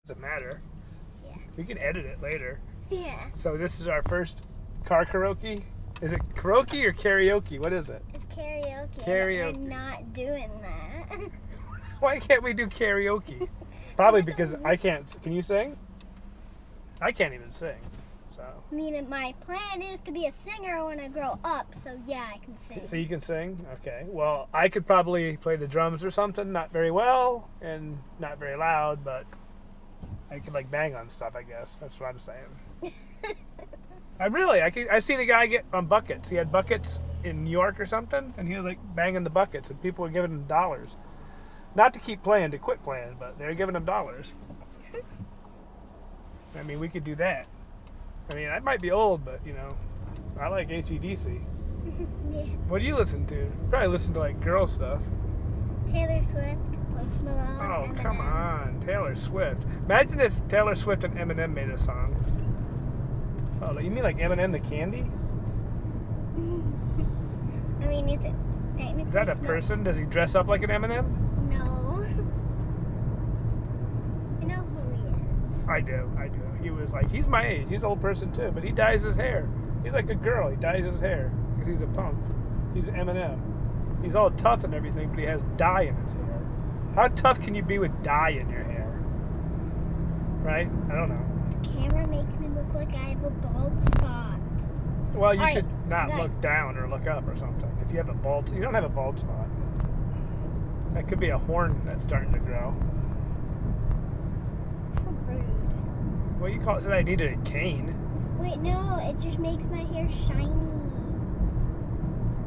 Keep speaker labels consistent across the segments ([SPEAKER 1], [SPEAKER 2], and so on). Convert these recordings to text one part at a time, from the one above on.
[SPEAKER 1] Doesn't matter.
[SPEAKER 2] Yeah.
[SPEAKER 1] We can edit it later.
[SPEAKER 2] Yeah.
[SPEAKER 1] So this is our first car karaoke. Is it karaoke or karaoke? What is it?
[SPEAKER 2] It's karaoke.
[SPEAKER 1] Karaoke.
[SPEAKER 2] But we're not doing that.
[SPEAKER 1] Why can't we do karaoke? Probably because I can't. Can you sing? I can't even sing. So.
[SPEAKER 2] I mean, my plan is to be a singer when I grow up, so yeah, I can sing.
[SPEAKER 1] So you can sing? Okay. Well, I could probably play the drums or something, not very well and not very loud, but I could like bang on stuff, I guess. That's what I'm saying. I've seen a guy get on buckets. He had buckets in New York or something, and he was like banging the buckets, and people were giving him dollars. Not to keep playing, to quit playing, but they were giving him dollars. I mean, we could do that. I mean, I might be old, but, you know, I like AC/DC.
[SPEAKER 2] Yeah.
[SPEAKER 1] What do you listen to? You probably listen to, like, girl stuff.
[SPEAKER 2] Taylor Swift, Post Malone.
[SPEAKER 1] Oh,
[SPEAKER 2] Eminem.
[SPEAKER 1] come on. Taylor Swift. Imagine if Taylor Swift and Eminem made a song. Oh, you mean like Eminem the candy?
[SPEAKER 2] I mean, it's technically.
[SPEAKER 1] Is that a person? Does he dress up like an Eminem?
[SPEAKER 2] No. I know who he is.
[SPEAKER 1] I do. He was like, he's my age. He's an old person too, but he dyes his hair. He's like a girl. He dyes his hair because he's a punk. He's Eminem. He's all tough and everything, but he has dye in his hair. How tough can you be with dye in your hair? Right? I don't know.
[SPEAKER 2] The camera makes me look like I have a bald spot.
[SPEAKER 1] Well, you
[SPEAKER 2] All
[SPEAKER 1] should
[SPEAKER 2] right,
[SPEAKER 1] not
[SPEAKER 2] guys.
[SPEAKER 1] look down or look up or something. If you have a bald, you don't have a bald spot. That could be a horn that's starting to grow.
[SPEAKER 2] How rude.
[SPEAKER 1] Well, you said I needed a cane.
[SPEAKER 2] Wait, no, it just makes my hair shiny.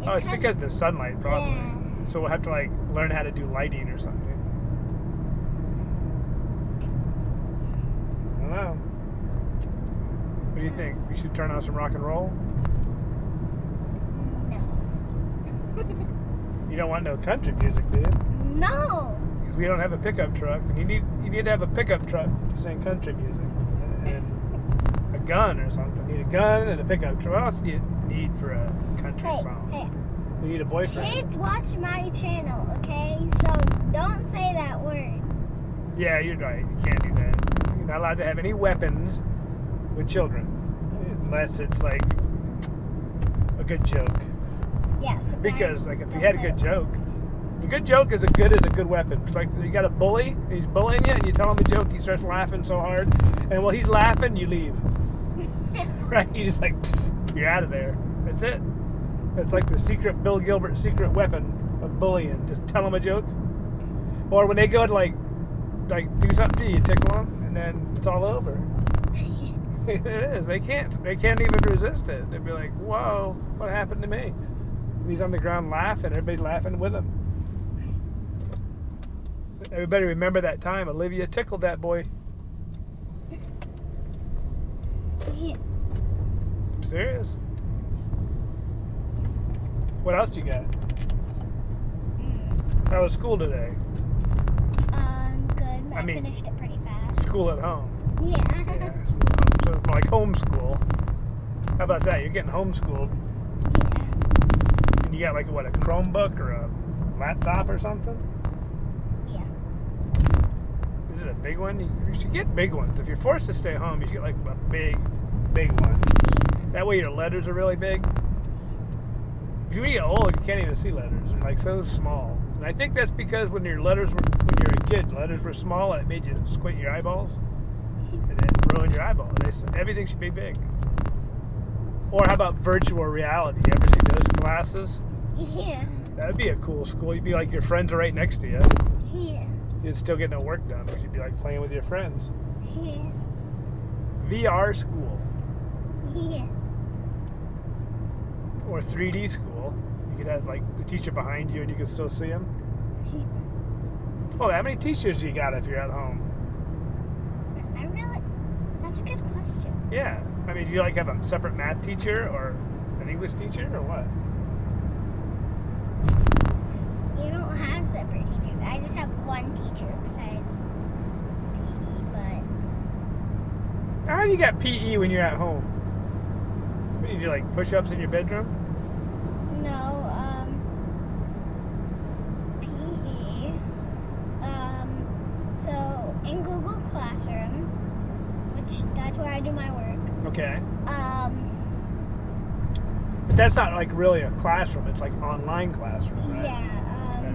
[SPEAKER 1] It's because of the sunlight, probably.
[SPEAKER 2] Yeah.
[SPEAKER 1] So we'll have to like learn how to do lighting or something. I don't know. What do you think? We should turn on some rock and roll?
[SPEAKER 2] No.
[SPEAKER 1] You don't want no country music, do you?
[SPEAKER 2] No.
[SPEAKER 1] Because we don't have a pickup truck, and you need to have a pickup truck to sing country music, and a gun or something. You need a gun and a pickup truck. What else do you need for a country song?
[SPEAKER 2] Hey,
[SPEAKER 1] You need a boyfriend.
[SPEAKER 2] kids watch my channel, okay? So don't say that word.
[SPEAKER 1] Yeah, you're right. You can't do that. You're not allowed to have any weapons with children, unless it's like a good joke.
[SPEAKER 2] Yeah, so
[SPEAKER 1] Because
[SPEAKER 2] guys,
[SPEAKER 1] like if you
[SPEAKER 2] don't
[SPEAKER 1] had a
[SPEAKER 2] play
[SPEAKER 1] good
[SPEAKER 2] with
[SPEAKER 1] joke,
[SPEAKER 2] weapons.
[SPEAKER 1] a good joke is as good as a good weapon. It's like you got a bully, and he's bullying you, and you tell him a joke, he starts laughing so hard, and while he's laughing, you leave. Right? You just like, you're out of there. That's it. It's like the secret Bill Gilbert secret weapon of bullying. Just tell them a joke. Or when they go to like do something to you, tickle them, and then it's all over. It is. They can't even resist it. They'd be like, whoa, what happened to me? And he's on the ground laughing. Everybody's laughing with him. Everybody remember that time Olivia tickled that boy.
[SPEAKER 2] Yeah.
[SPEAKER 1] I'm serious. What else you got? How was school today?
[SPEAKER 2] Good. I
[SPEAKER 1] mean-
[SPEAKER 2] finished it pretty fast.
[SPEAKER 1] School at home.
[SPEAKER 2] Yeah.
[SPEAKER 1] Yeah, so like homeschool. How about that? You're getting homeschooled.
[SPEAKER 2] Yeah.
[SPEAKER 1] And you got like what, a Chromebook or a laptop or something?
[SPEAKER 2] Yeah.
[SPEAKER 1] Is it a big one? You should get big ones. If you're forced to stay home, you should get like a big one. That way your letters are really big. Because when you get old, you can't even see letters. They're like so small. And I think that's because when you're a kid, letters were small and it made you squint your eyeballs. And it ruined your eyeballs. They said everything should be big. Or how about virtual reality? You ever see those glasses?
[SPEAKER 2] Yeah.
[SPEAKER 1] That would be a cool school. You'd be like your friends are right next to you.
[SPEAKER 2] Yeah.
[SPEAKER 1] You'd still get no work done because you'd be like playing with your friends.
[SPEAKER 2] Yeah.
[SPEAKER 1] VR school.
[SPEAKER 2] Yeah.
[SPEAKER 1] Or 3D school. You could have like the teacher behind you and you could still see him. Oh, how many teachers do you got if you're at home?
[SPEAKER 2] That's a good question.
[SPEAKER 1] Yeah. I mean, do you like have a separate math teacher or an English teacher or what?
[SPEAKER 2] You don't have separate teachers. I just have one teacher besides PE, but
[SPEAKER 1] How do you got PE when you're at home? What, you do like push-ups in your bedroom?
[SPEAKER 2] no, PE. So in Google Classroom, That's where I do my work.
[SPEAKER 1] Okay. But that's not like really a classroom. It's like online classroom, right?
[SPEAKER 2] Yeah.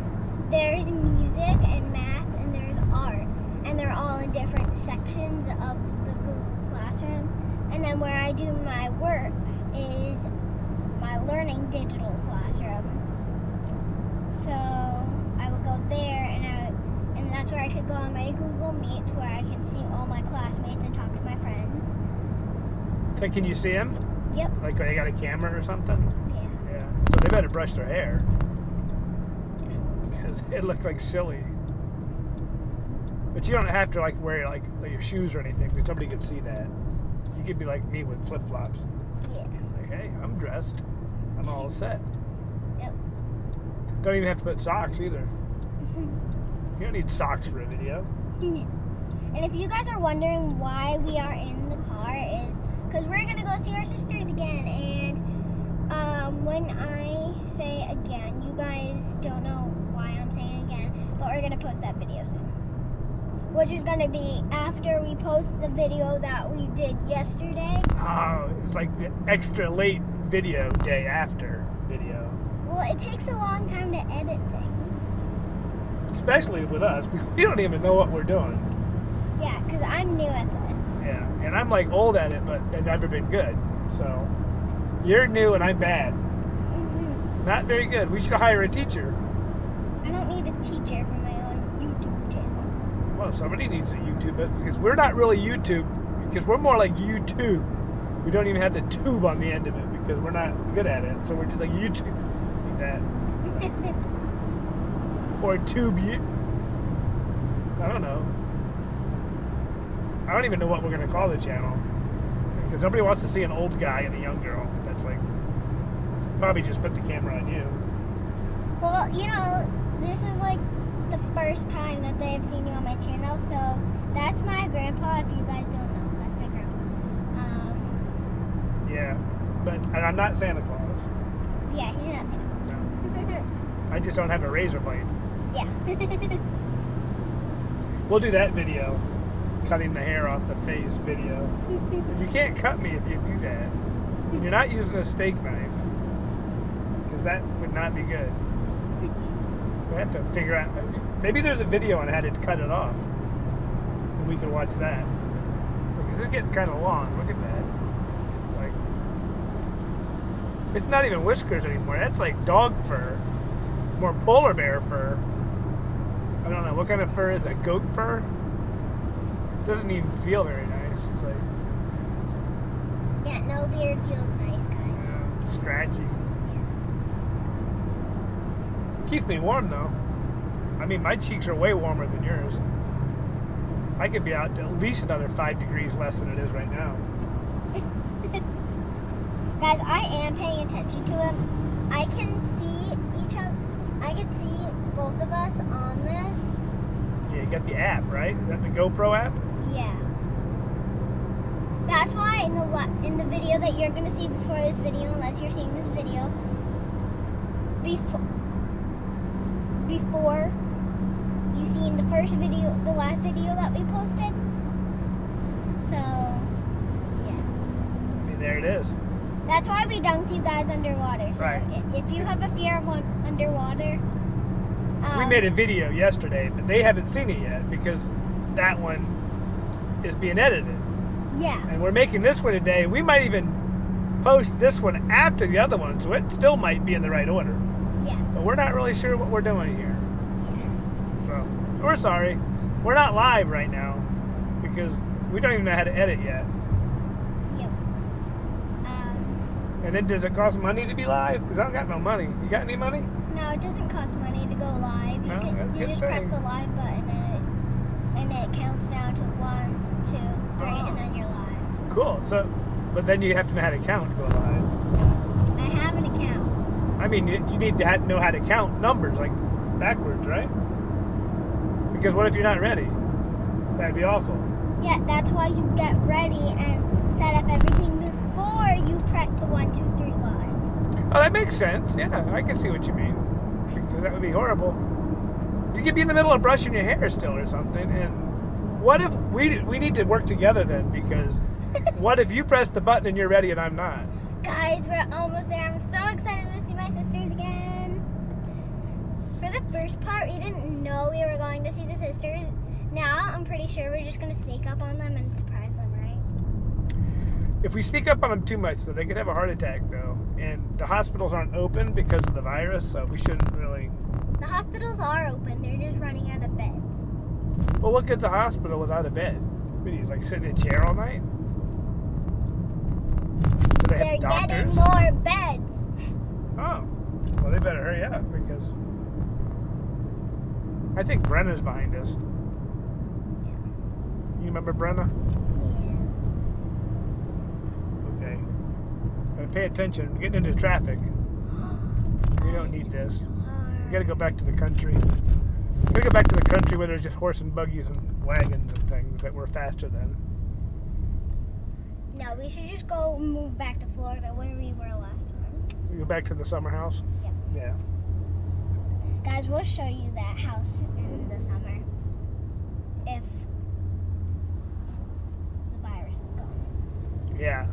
[SPEAKER 2] There's music and math and there's art. And they're all in different sections of the Google Classroom. And then where I do my work is my learning digital classroom. So I would go there and that's where I could go on my Google Meets where I can see all my classmates and talk to my friends.
[SPEAKER 1] So can you see them?
[SPEAKER 2] Yep.
[SPEAKER 1] Like they got a camera or something?
[SPEAKER 2] Yeah.
[SPEAKER 1] Yeah. So they better brush their hair. Because it looked like silly. But you don't have to like wear like your shoes or anything because nobody can see that. You could be like me with flip-flops.
[SPEAKER 2] Yeah.
[SPEAKER 1] Like, hey, I'm dressed. I'm all set.
[SPEAKER 2] Yep.
[SPEAKER 1] Don't even have to put socks either. You don't need socks for a video.
[SPEAKER 2] And if you guys are wondering why we are in the car is because we're going to go see our sisters again. And when I say again, you guys don't know why I'm saying again, but we're going to post that video soon. Which is going to be after we post the video that we did yesterday.
[SPEAKER 1] Oh, it's like the extra late video day after video.
[SPEAKER 2] Well, it takes a long time to edit things.
[SPEAKER 1] Especially with us, because we don't even know what we're doing.
[SPEAKER 2] Yeah, because I'm new at this.
[SPEAKER 1] Yeah, and I'm like old at it, but I've never been good. So, you're new and I'm bad.
[SPEAKER 2] Mm-hmm.
[SPEAKER 1] Not very good. We should hire a teacher.
[SPEAKER 2] I don't need a teacher for my own YouTube channel.
[SPEAKER 1] Well, somebody needs to YouTube us because we're not really YouTube, because we're more like YouTube. We don't even have the tube on the end of it because we're not good at it. So we're just like YouTube. Like that. Or tube you. I don't know. I don't even know what we're going to call the channel. Because nobody wants to see an old guy and a young girl. That's like, probably just put the camera on you.
[SPEAKER 2] Well, you know, this is like the first time that they've seen you on my channel. So that's my grandpa, if you guys don't know. That's my grandpa.
[SPEAKER 1] Yeah, and I'm not Santa Claus.
[SPEAKER 2] Yeah, he's not Santa Claus.
[SPEAKER 1] No. I just don't have a razor blade.
[SPEAKER 2] Yeah.
[SPEAKER 1] We'll do that video. Cutting the hair off the face video. You can't cut me if you do that. You're not using a steak knife. Because that would not be good. We have to figure out. Maybe there's a video on how to cut it off. And we can watch that. Because it's getting kind of long. Look at that. Like, it's not even whiskers anymore. That's like dog fur. More polar bear fur. I don't know. What kind of fur is that? Goat fur? Doesn't even feel very nice. It's like,
[SPEAKER 2] Yeah, no beard feels nice, guys.
[SPEAKER 1] scratchy. Keeps me warm though. I mean, my cheeks are way warmer than yours. I could be out to at least another 5 degrees less than it is right now.
[SPEAKER 2] Guys, I am paying attention to him. I can see each other. I can see both of us on this.
[SPEAKER 1] Yeah, you got the app, right? Is that the GoPro app?
[SPEAKER 2] Yeah. That's why in the video that you're gonna see before this video, unless you're seeing this video, before you seen the first video, the last video that we posted. So, yeah.
[SPEAKER 1] I mean, there it is.
[SPEAKER 2] That's why we dunked you guys underwater. So
[SPEAKER 1] Right.
[SPEAKER 2] if you have a fear of underwater,
[SPEAKER 1] We made a video yesterday, but they haven't seen it yet because that one is being edited.
[SPEAKER 2] yeah.
[SPEAKER 1] And we're making this one today. We might even post this one after the other one, so it still might be in the right order.
[SPEAKER 2] Yeah.
[SPEAKER 1] But we're not really sure what we're doing here.
[SPEAKER 2] Yeah.
[SPEAKER 1] So, we're sorry. We're not live right now because we don't even know how to edit yet.
[SPEAKER 2] Yep.
[SPEAKER 1] And then does it cost money to be live? Because I don't got no money. You got any money?
[SPEAKER 2] No, it doesn't cost money to go live.
[SPEAKER 1] No, that's a
[SPEAKER 2] You
[SPEAKER 1] good
[SPEAKER 2] just press
[SPEAKER 1] thing.
[SPEAKER 2] the live button and it counts down to 1, 2, 3,
[SPEAKER 1] Oh.
[SPEAKER 2] and then you're live.
[SPEAKER 1] Cool. So, but then you have to know how to count to go live.
[SPEAKER 2] I have an account.
[SPEAKER 1] I mean, you need to know how to count numbers, like backwards, right? Because what if you're not ready? That'd be awful.
[SPEAKER 2] Yeah, that's why you get ready and set up everything before you press the 1, 2, 3 live.
[SPEAKER 1] Oh, that makes sense. Yeah, I can see what you mean. Because that would be horrible. You could be in the middle of brushing your hair still or something. And what if we need to work together then? Because What if you press the button and you're ready and I'm not?
[SPEAKER 2] Guys, we're almost there. I'm so excited to see my sisters again. For the first part, we didn't know we were going to see the sisters. Now, I'm pretty sure we're just going to sneak up on them and surprise them, right?
[SPEAKER 1] If we sneak up on them too much, though, they could have a heart attack, though. And the hospitals aren't open because of the virus, so we shouldn't really...
[SPEAKER 2] The hospitals are open. They're just running out of beds.
[SPEAKER 1] Well, what good's a hospital without a bed? What do you, like, sit in a chair all night? Do they
[SPEAKER 2] They're
[SPEAKER 1] have doctors?
[SPEAKER 2] getting more beds.
[SPEAKER 1] Oh. Well, they better hurry up, because... I think Brenna's behind us. You remember Brenna?
[SPEAKER 2] Yeah.
[SPEAKER 1] Okay. Gotta pay attention. We're getting into traffic. We don't need this. We gotta go back to the country. We gotta go back to the country where there's just horse and buggies and wagons and things that were faster than.
[SPEAKER 2] No, we should just go move back to Florida where we were last time.
[SPEAKER 1] We go back to the summer house?
[SPEAKER 2] Yep.
[SPEAKER 1] Yeah.
[SPEAKER 2] Guys, we'll show you that house in the summer. If the virus is gone.
[SPEAKER 1] Yeah.